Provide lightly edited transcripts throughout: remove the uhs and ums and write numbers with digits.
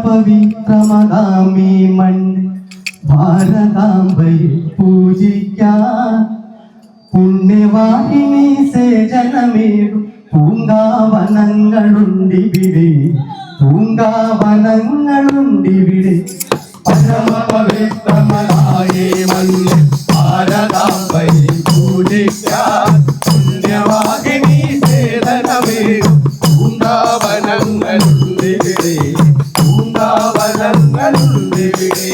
പവിത്രമതാമീ മണ്ണ് ഭാരതാംബയെ പൂജിക്കാൻ പുണ്യവാഹിനി സേജനമേറും പൂങ്കാവനങ്ങളുണ്ടിവിടെ പൂങ്കാവനങ്ങളുണ്ടിവിടെ പരമപവിത്രമതായേ മണ്ണ് ഭാരതാംബയെ പൂജിക്കാൻ പുണ്യവാഹിനി സേജനമേറും പൂങ്കാവനങ്ങളുണ്ടിവിടെ പൂങ്കാവനങ്ങളുണ്ടിവിടെ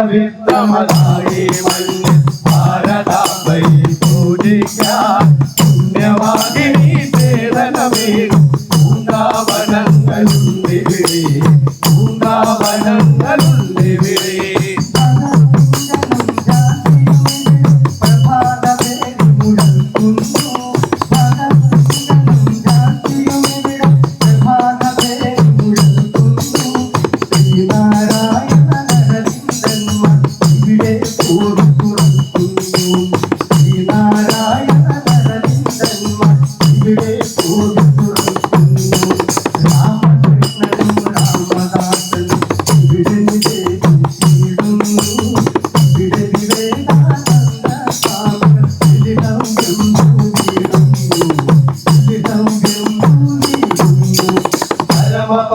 പരമപവിത്രമതായേ മണ്ണ് ഭാരതാംബയെ പൂജിക്കാൻ പുണ്യവാഹിനി സേവനമേറും പൂങ്കാവനങ്ങളുണ്ടിവിടെ പൂങ്കാവനങ്ങളുണ്ടിവിടെ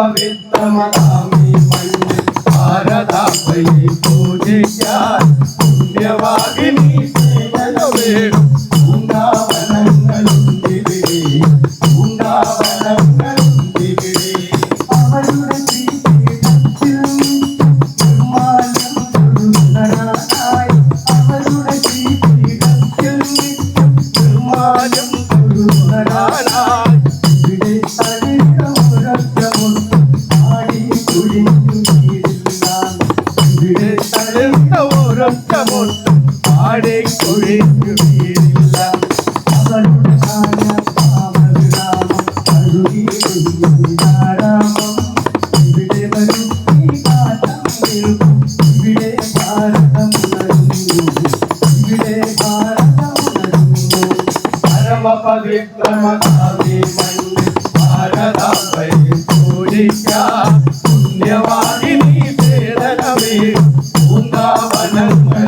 പവിത്രമതാമീ മണ്ണ് ഭാരതാംബയെ പൂജിക്കാൻ പുണ്യവാഹിനി സേവനമേറും പൂങ്കാവനങ്ങളുണ്ടിവിടെ പൂങ്കാവനങ്ങളുണ്ടിവിടെ അവരുടെ ശ്രീപീഠത്തിൽ നിർമ്മാല്യം തൊഴുന്നതായി അവരുടെ ശ്രീപീഠത്തിൽ നിർമ്മാല്യം തൊഴുന്നതായി ഇവിടെ പാടെ കൊഴിഞ്ഞു വീഴില്ല അവരുടെ പാവവിരാമം കഴുകിയിടാരാമം ഇവിടെ വരും ഇവിടെ ഭാരതമുണരുന്നു ഇവിടെ ഭാരതമുണരുന്നു പരമപവിത്രമതാമീ മണ്ണ് ഭാരതാംബയെ പൂജിക്കാൻ പുണ്യവാഹിനി സേവനമേറും പൂങ്കാവനങ്ങൾ